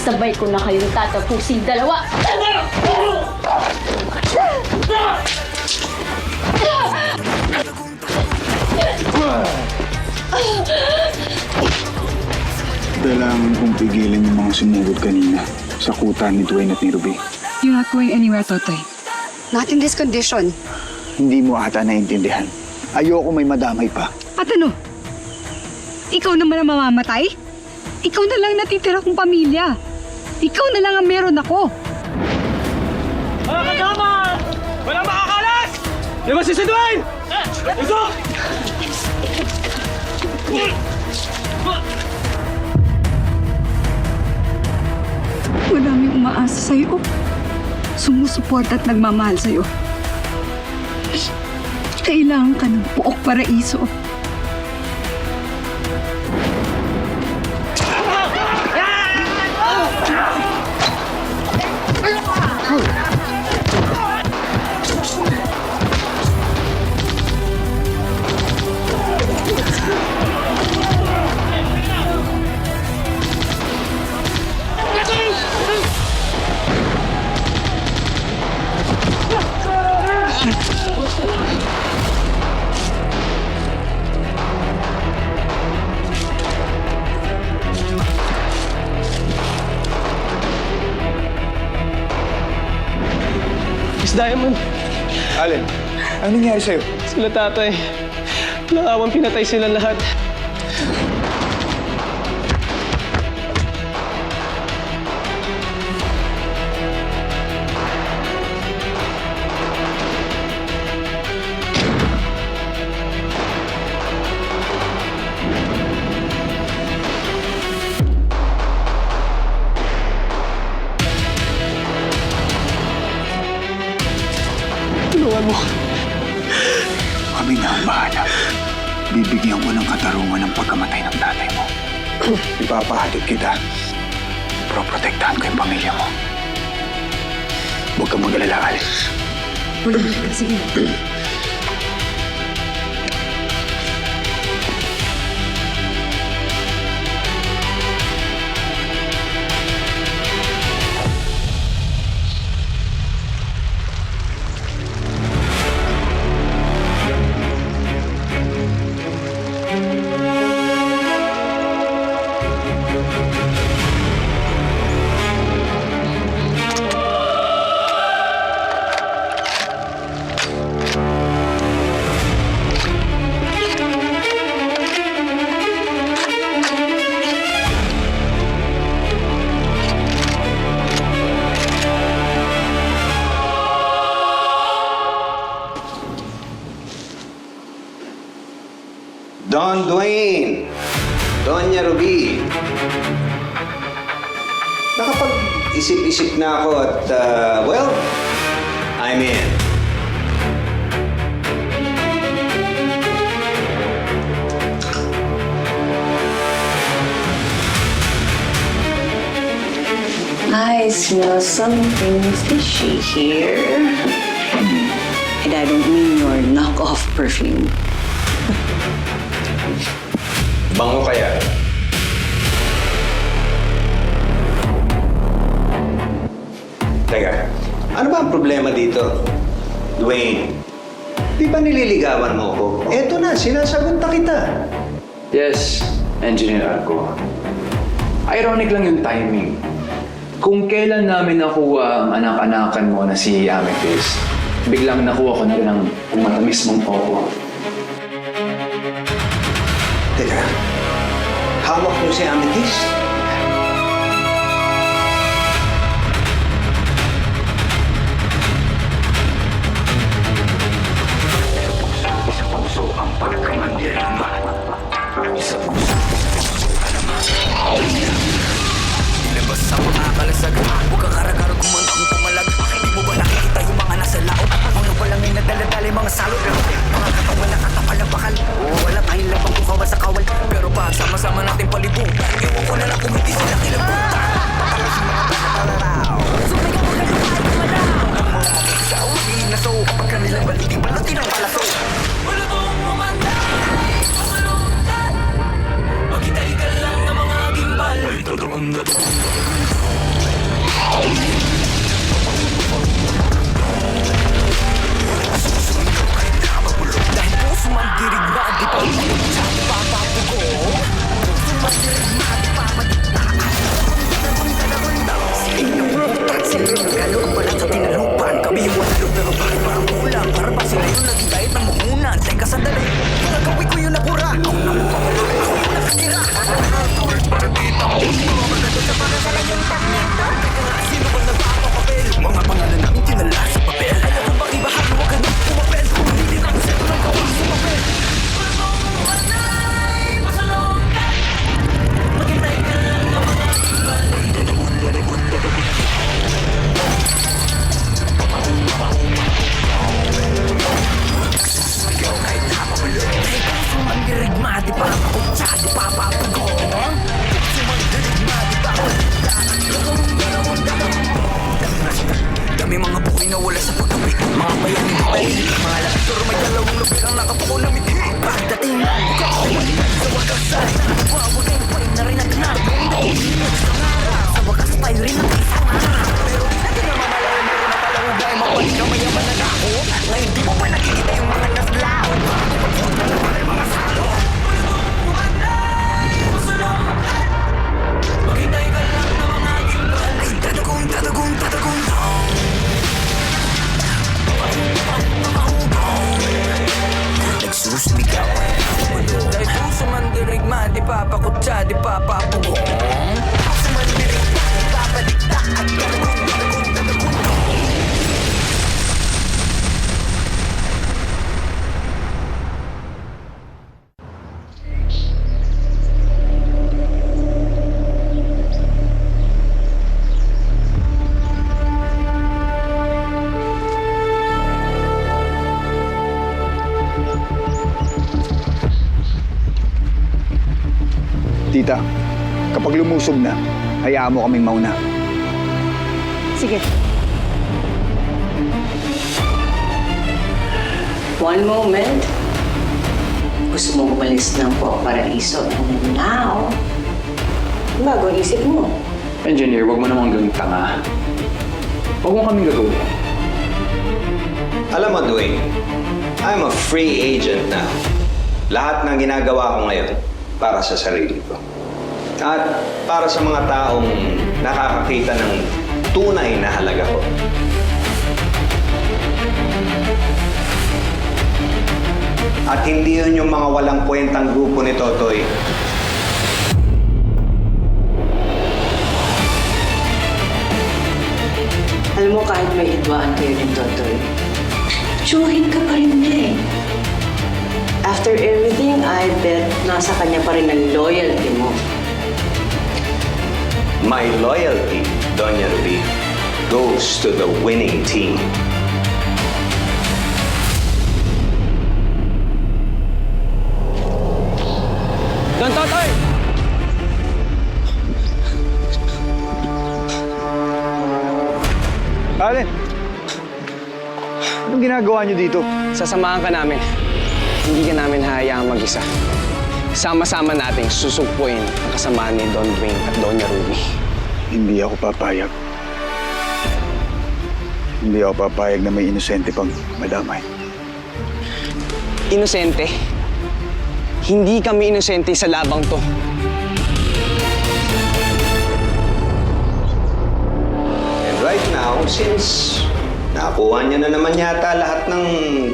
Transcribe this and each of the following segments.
sabay ko na kayong tatapusin dalawa. Kailangan kong pigilan yung mga sumugod kanina sa kuta ni Dwayne at ni Ruby. You're not going anywhere, Totoy. Not in this condition. Hindi mo ata naintindihan. Ayoko may madamay pa. At ano? Ikaw naman ang mamamatay? Ikaw na lang natitira kong pamilya. Ikaw na lang ang meron ako. Mga kasama! Walang makakalas! Labas si Dwayne! Ito! Maraming umaasa sa'yo. Sumusuport at nagmamahal sa'yo. Kailangan ka ng buok paraiso. Miss Diamond, Allen, ano nangyari sa'yo? sila tatay. Nakawang pinatay sila lahat. Tulungan mo. Kami na ang bahala. Bibigyan ko ng katarungan ng pagkamatay ng tatay mo. Ipapahatid kita. Pero protektahan ko yung pamilya mo. Huwag kang mag-alala, Allen. Sige. Don Dwayne, Doña Ruby. Nakapag-isip-isip na ako at, well, I'm in. I smell something fishy here. And I don't mean your knockoff perfume. Bango kaya? Teka, ano ba ang problema dito? Dwayne, di ba nililigawan mo ko? Eto na, sinasagunta kita. Yes, Engineer Arco. Ironic lang yung timing. Kung kailan namin nakuha ang anak-anakan mo na si Amethyst, biglang nakuha ko na rin ang matamis mong opo. Teka, hawak mo si Amethyst? Sa puso ang pagkamandirma. Sa puso ang Labas sa mga kalasag, huwag kang karagar gumantang pumalag. Hindi mo ba nakikita yung mga nasa laot? Mga walang may nadala-dala mga salot. Mga katawan na katapal ng bakal. Wala tayong labang kung kawa sa kawal. Pero pag sama-sama natin palibutan, ewan ko na lang kung hindi sila kilabutan. Patalasin mga pagkatalaraw. Sumigaw ka na kahit malaw. Ang mga sa uli na so, kapag kanilang balitin balutin ang palaso. Wala kong umanda, masalundan. Maghintay ka lang ng mga gimbal. Ay, totoong Di papakutsa, di papapugong Sumandirik, ipapalikta at galagong Tita, kapag lumusob na, hayaan mo kaming mauna. Sige. One moment. Gusto mo umalis ng Paraiso and then now, bago ang isip mo. Engineer, wag mo namang gawing tanga. Huwag mo kaming gagawin. Alam mo, Dwayne, I'm a free agent now. Lahat ng ginagawa ko ngayon, para sa sarili ko. At para sa mga taong nakakakita ng tunay na halaga ko. At hindi yun yung mga walang kwentang grupo ni Totoy. Alam mo, kahit may hidwaan kayo ng Totoy, tsuhin ka pa rin niya eh. After everything, I bet nasa kanya pa rin ang loyalty mo. My loyalty, Doña Ruby, goes to the winning team. Don Totoy! Alin? Anong ginagawa niyo dito? Sasamahan ka namin. Hindi ka namin hahayaang mag-isa. Sama-sama nating susugpuin ang kasamaan ni Don Dwayne at Doña Ruby. Hindi ako papayag. Hindi ako papayag na may inosente pang madamay. Inosente? Hindi kami inosente sa labang to. And right now, since nakuha niya na naman yata lahat ng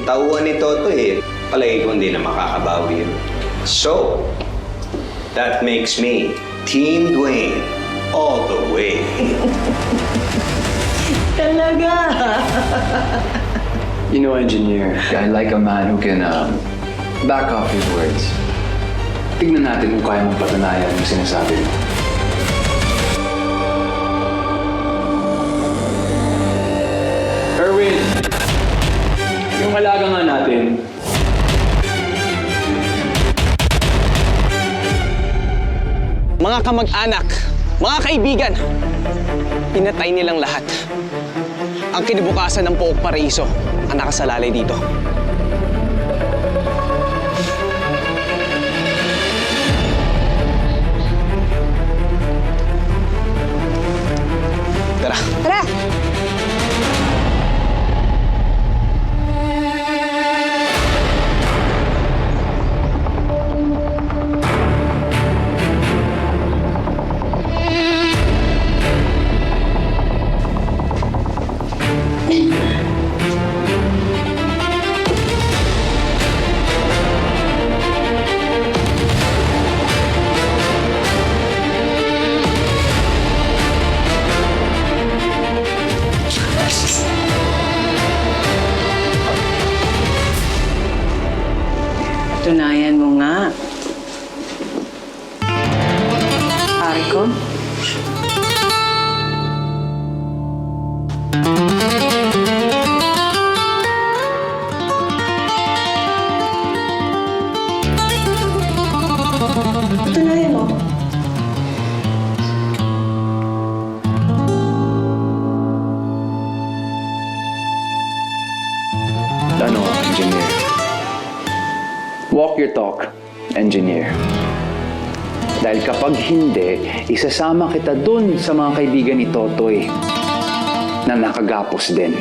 tauhan ni Totoy, palagi ko hindi na makakabawi yun. So, that makes me Team Dwayne all the way. Talaga? You know, Engineer, I like a man who can back off his words. Tignan natin kung kaya mong patunayan yung sinasabi mo. Erwin! Yung alaga nga natin, Mga kamag-anak, mga kaibigan, pinatay nilang lahat. Ang kinabukasan ng Pook Paraiso ang nakasalalay dito. Tara. Tara! Tunayan mo nga. Pare ko. Tunayan mo. ano, Engineer? Walk your talk, Engineer. Dahil kapag hindi, isasama kita dun sa mga kaibigan ni Totoy na nakagapos din.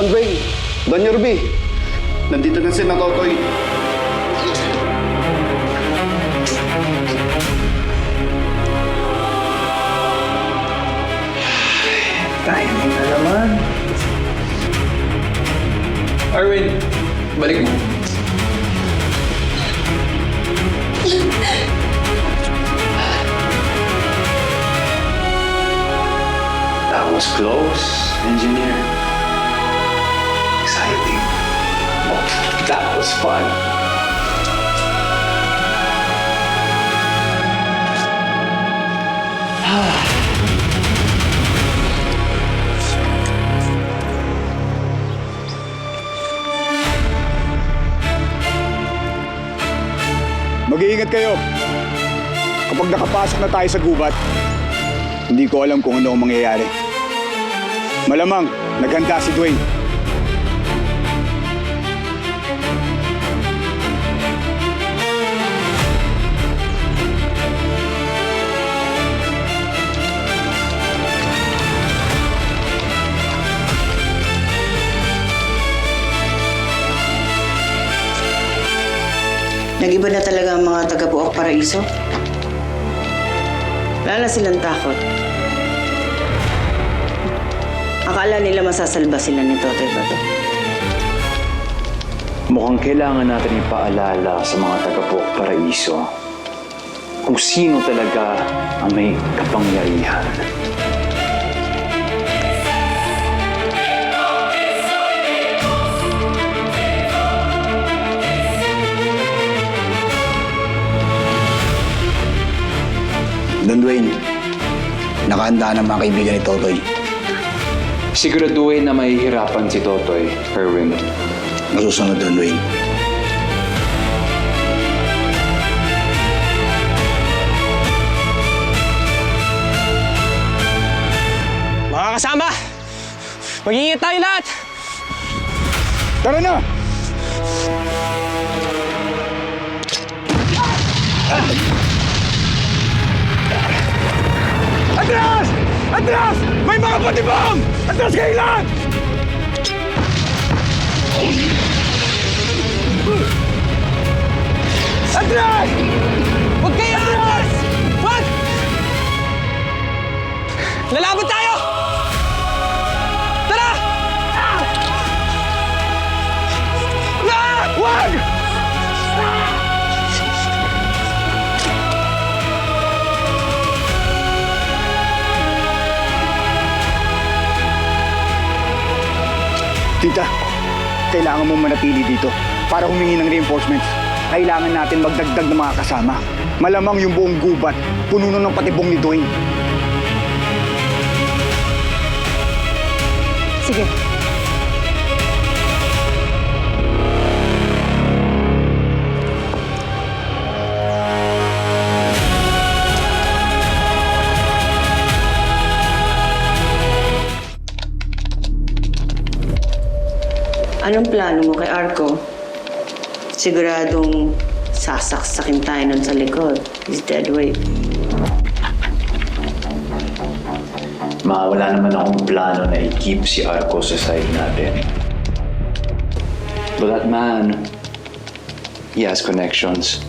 Don Dwayne, Don Yorby, nandito na si Totoy. Timing na naman. Arwin, balik mo. That was close, engineer. Exciting. Oh, that was fun. Mag-iingat kayo. Kapag nakapasok na tayo sa gubat, hindi ko alam kung ano ang mangyayari. Malamang, naghanda si Dwayne. Nag-iba na talaga ang mga taga-Buok Paraiso. Wala na silang takot. Akala nila masasalba sila ni Totoy Bato. Mukhang kailangan natin ipaalala sa mga taga-Buok Paraiso kung sino talaga ang may kapangyarihan. Don Dwayne, nakahanda na mga kaibigan ni Totoy. Siguraduhin na mahihirapan si Totoy, Erwin. Masusunod, Don Dwayne. Mga kasama, mag-iingat tayo lahat! Tara na! Atras! Atras! May mga patibong! Atras kayo lahat! Atras! Huwag kayo atras! Huwag! Lalaban tayo! Tara! Wag! Tita, kailangan mo manatili dito para humingi ng reinforcements. Kailangan natin magdagdag ng mga kasama. Malamang yung buong gubat, puno na ng patibong ni Dwayne. Sige. Anong plano mo kay Arco? Siguradong sasaksakin tayo nun sa likod. He's dead weight. Wala naman akong plano na i-keep si Arco sa side natin. But that man, he has connections.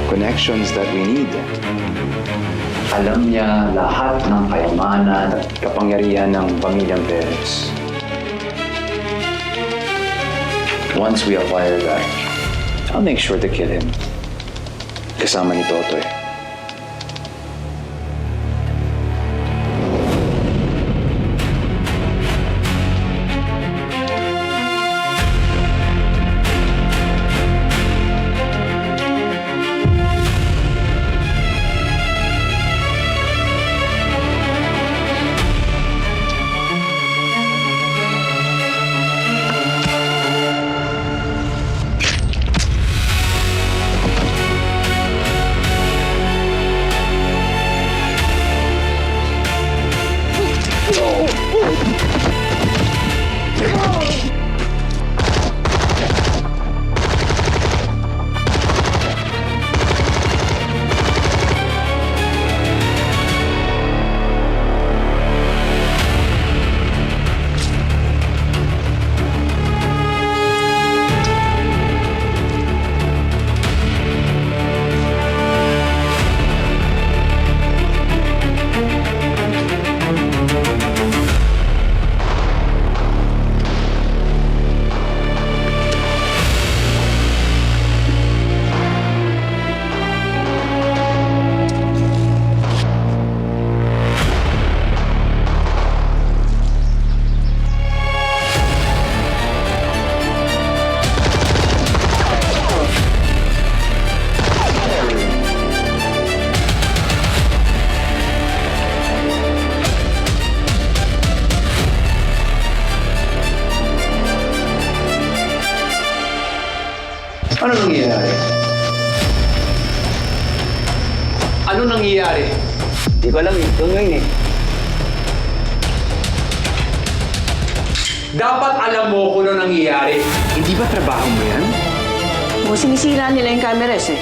Connections that we need. Alam niya lahat ng kayamanan at kapangyarihan ng pamilyang Perez. Once we acquire that, I'll make sure to kill him. Kasama ni Totoy. Ano nangyayari? Ano nangyayari? Di ko alam eh. Doon ngayon eh. Dapat alam mo kung ano nangyayari. Hindi ba trabaho mo yan? O, sinisira nila yung cameras eh.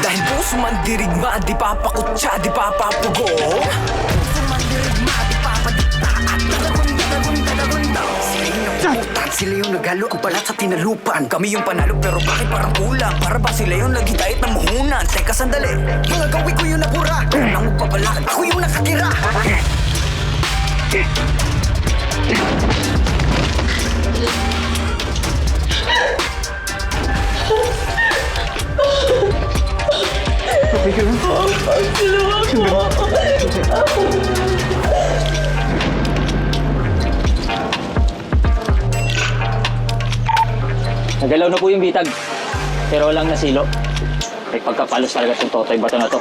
Dahil puso man dirigma, di papakutsa, di papapugo. Puso man dirigma, di papadikta, at dadagunda. Sila yung naputan, sila yung naghalo ang balat sa tinalupan. Kami yung panalo pero bakit parang kulang? Para ba sila yung nagitait ng muhunan? Teka sandali, mga gawi ko yung nabura. Nang magpapalakad, ako yung nakatira. Nagalaw na po yung bitag, pero walang nasilo. May pagkapalos talaga itong totoy bato na to.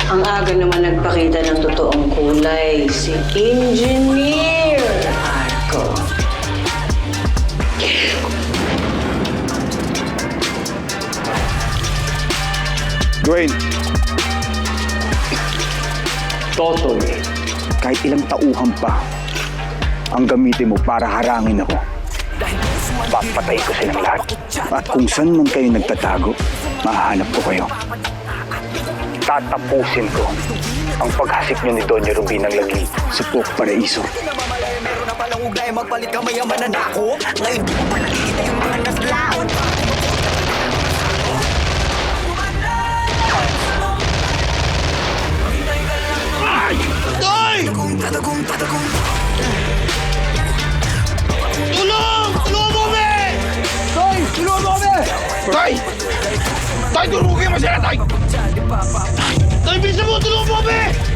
Ang aga naman nagpakita ng totoong kulay, si Engineer Arco. Dwayne, Totoy. kahit ilang tauhan pa ang gamitin mo para harangin ako, papatay ko silang lahat. At kung saan man kayo nagtatago, mahahanap ko kayo. Tatapusin ko ang paghasik niyo ni Doña Ruby ng lagi sa Pok Paraiso. Meron na palang ugnay, magpalit ka mayaman na nako. Ngayon di mo pa nakikita yung mga naslaon. Tay! Tay, durugin mo sila, Tay! Tay, bilisan mo! Tulungan mo, be!